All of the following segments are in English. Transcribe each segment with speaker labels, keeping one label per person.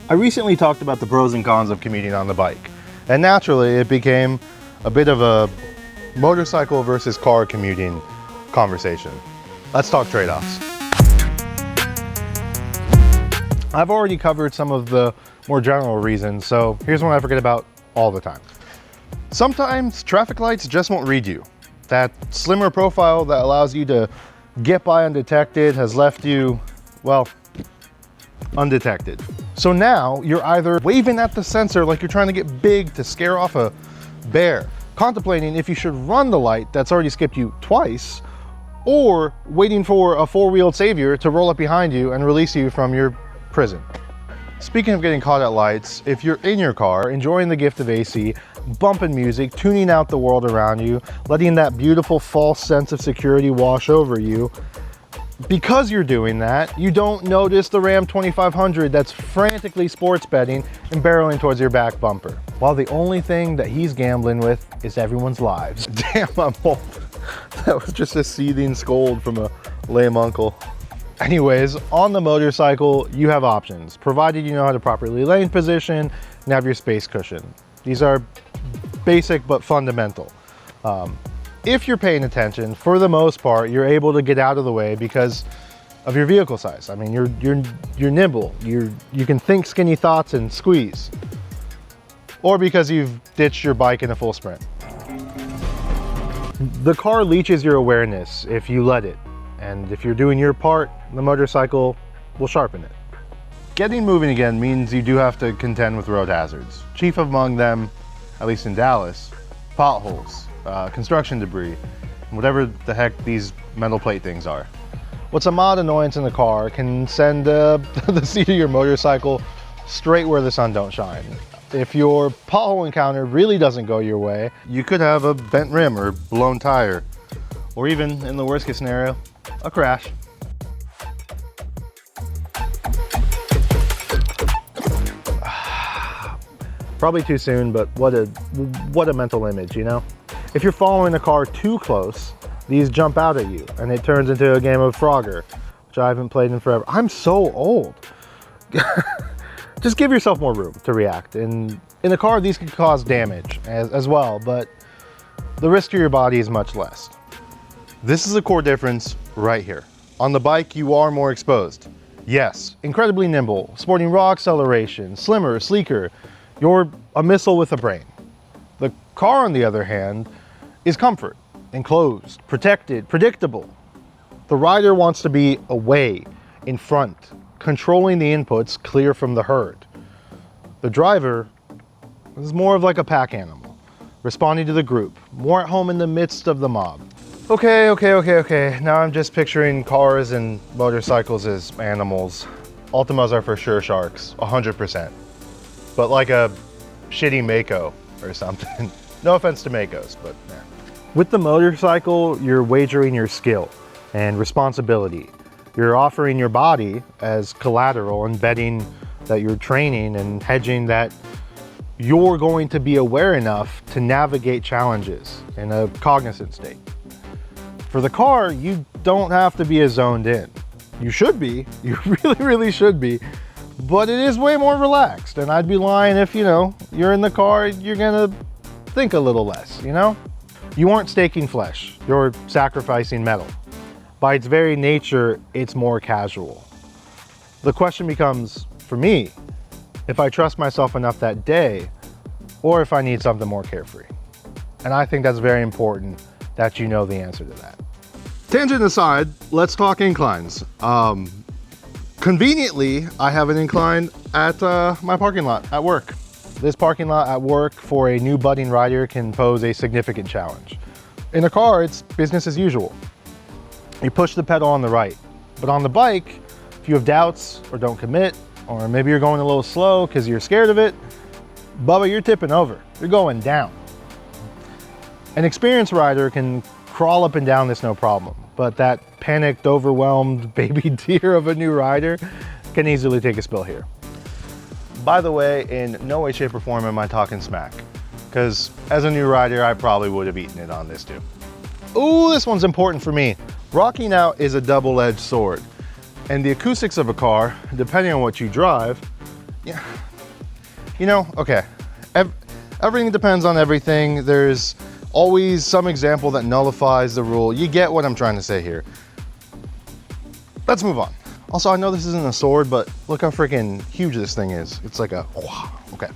Speaker 1: I recently talked about the pros and cons of commuting on the bike, and naturally it became a bit of a motorcycle versus car commuting conversation. Let's talk trade-offs. I've already covered some of the more general reasons, so here's one I forget about all the time. Sometimes traffic lights just won't read you. That slimmer profile that allows you to get by undetected has left you, well, undetected. So now you're either waving at the sensor like you're trying to get big to scare off a bear, contemplating if you should run the light that's already skipped you twice, or waiting for a four-wheeled savior to roll up behind you and release you from your prison. Speaking of getting caught at lights, if you're in your car, enjoying the gift of AC, bumping music, tuning out the world around you, letting that beautiful false sense of security wash over you, because you're doing that, you don't notice the Ram 2500 that's frantically sports betting and barreling towards your back bumper, while the only thing that he's gambling with is everyone's lives. Damn, I'm old. That was just a seething scold from a lame uncle. Anyways, on the motorcycle, you have options, provided you know how to properly lane position and have your space cushion. These are basic but fundamental. If you're paying attention, for the most part, you're able to get out of the way because of your vehicle size. I mean, you're nimble. You can think skinny thoughts and squeeze. Or because you've ditched your bike in a full sprint. The car leeches your awareness if you let it. And if you're doing your part, the motorcycle will sharpen it. Getting moving again means you do have to contend with road hazards. Chief among them, at least in Dallas, potholes, construction debris, whatever the heck these metal plate things are. What's a mild annoyance in the car can send the seat of your motorcycle straight where the sun don't shine. If your pothole encounter really doesn't go your way, you could have a bent rim or blown tire, or even, in the worst case scenario, a crash. Probably too soon, but what a mental image, you know? If you're following the car too close, these jump out at you and it turns into a game of Frogger, which I haven't played in forever. I'm so old. Just give yourself more room to react. And in the car, these can cause damage as well, but the risk to your body is much less. This is a core difference right here. On the bike, you are more exposed. Yes, incredibly nimble, sporting raw acceleration, slimmer, sleeker. You're a missile with a brain. The car, on the other hand, is comfort, enclosed, protected, predictable. The rider wants to be away, in front, controlling the inputs clear from the herd. The driver is more of like a pack animal, responding to the group, more at home in the midst of the mob. Okay. Now I'm just picturing cars and motorcycles as animals. Ultimas are for sure sharks, 100%. But like a shitty Mako or something. No offense to Makos, but yeah. With the motorcycle, you're wagering your skill and responsibility. You're offering your body as collateral and betting that you're training and hedging that you're going to be aware enough to navigate challenges in a cognizant state. For the car, you don't have to be as zoned in. You should be, you really should be, but it is way more relaxed. And I'd be lying if, you're in the car, you're gonna think a little less, You aren't staking flesh, you're sacrificing metal. By its very nature, it's more casual. The question becomes, for me, if I trust myself enough that day, or if I need something more carefree. And I think that's very important that you know the answer to that. Tangent aside, let's talk inclines. Conveniently, I have an incline at my parking lot at work. This parking lot at work for a new budding rider can pose a significant challenge. In a car, it's business as usual. You push the pedal on the right, but on the bike, if you have doubts or don't commit, or maybe you're going a little slow because you're scared of it, Bubba, you're tipping over. You're going down. An experienced rider can crawl up and down this no problem, but that panicked, overwhelmed baby deer of a new rider can easily take a spill here. By the way, in no way, shape, or form am I talking smack, because as a new rider, I probably would have eaten it on this too. Ooh, this one's important for me. Rocking out is a double-edged sword, and the acoustics of a car, depending on what you drive, Yeah. You know, okay. Everything depends on everything. There's always some example that nullifies the rule. You get what I'm trying to say here. Let's move on. Also, I know this isn't a sword, but look how freaking huge this thing is. It's like a, okay.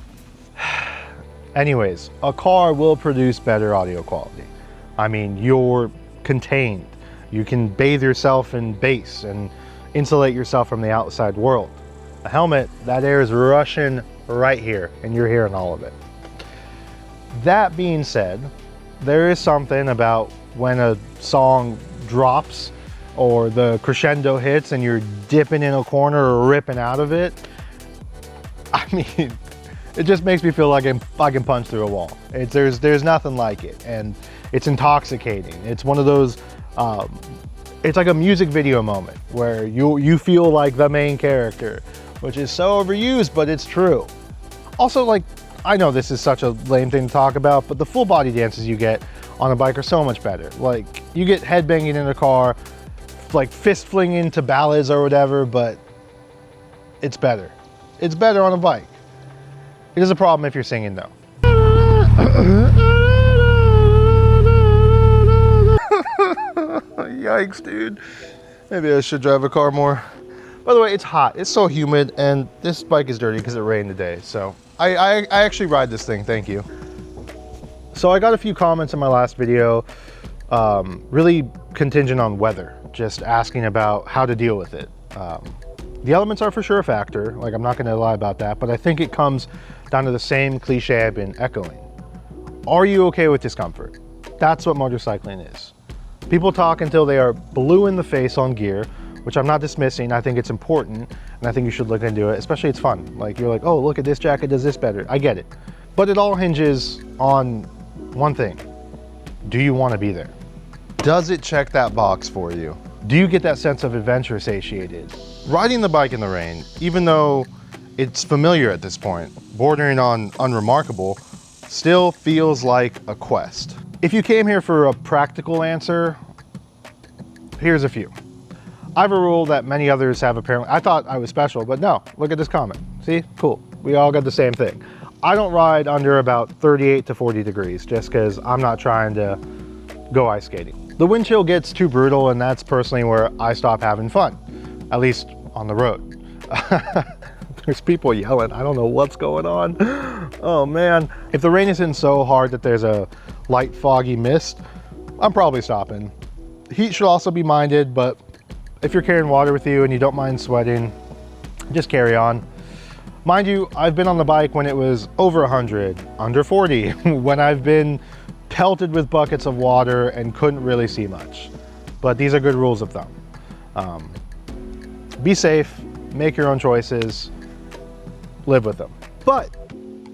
Speaker 1: Anyways, a car will produce better audio quality. I mean, you're contained. You can bathe yourself in bass and insulate yourself from the outside world. A helmet, that air is rushing right here, and you're hearing all of it. That being said, there is something about when a song drops or the crescendo hits and you're dipping in a corner or ripping out of it. I mean, it just makes me feel like I can punch through a wall. There's nothing like it, and it's intoxicating. It's one of those, it's like a music video moment where you feel like the main character, which is so overused, but it's true. Also, like, I know this is such a lame thing to talk about, but the full body dances you get on a bike are so much better. Like, you get headbanging in a car, like fist flinging to ballads or whatever, but it's better. It's better on a bike. It is a problem if you're singing though. Yikes, dude. Maybe I should drive a car more. By the way, it's hot. It's so humid, and this bike is dirty because it rained today. So I actually ride this thing. Thank you. So I got a few comments in my last video, really contingent on weather, just asking about how to deal with it. The elements are for sure a factor. Like, I'm not going to lie about that, but I think it comes down to the same cliche I've been echoing. Are you okay with discomfort? That's what motorcycling is. People talk until they are blue in the face on gear, which I'm not dismissing. I think it's important, and I think you should look into it, especially it's fun. Like, you're like, oh, look at this jacket does this better. I get it. But it all hinges on one thing. Do you want to be there? Does it check that box for you? Do you get that sense of adventure satiated? Riding the bike in the rain, even though it's familiar at this point, bordering on unremarkable, still feels like a quest. If you came here for a practical answer, here's a few. I have a rule that many others have apparently. I thought I was special, but no, look at this comment. See, cool. We all got the same thing. I don't ride under about 38 to 40 degrees just because I'm not trying to go ice skating. The wind chill gets too brutal, and that's personally where I stop having fun, at least on the road. There's people yelling. I don't know what's going on. Oh man. If the rain isn't so hard that there's a light foggy mist, I'm probably stopping. Heat should also be minded, but if you're carrying water with you and you don't mind sweating, just carry on. Mind you, I've been on the bike when it was over 100, under 40, when I've been pelted with buckets of water and couldn't really see much. But these are good rules of thumb. Be safe, make your own choices, live with them. But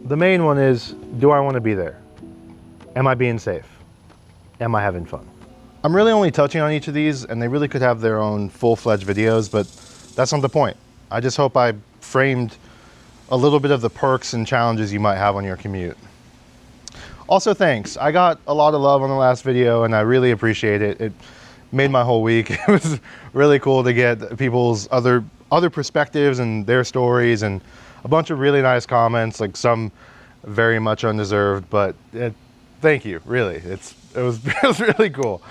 Speaker 1: the main one is, do I want to be there? Am I being safe? Am I having fun? I'm really only touching on each of these, and they really could have their own full-fledged videos, but that's not the point. I just hope I framed a little bit of the perks and challenges you might have on your commute. Also, thanks. I got a lot of love on the last video, and I really appreciate it. It made my whole week. It was really cool to get people's other perspectives and their stories, and a bunch of really nice comments, like some very much undeserved, but thank you, really. It was really cool.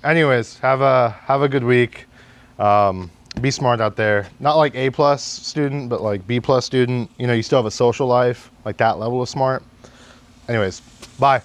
Speaker 1: Anyways, have a good week. Be smart out there. Not like A+ student, but like B+ student. You know, you still have a social life, like that level of smart. Anyways, bye.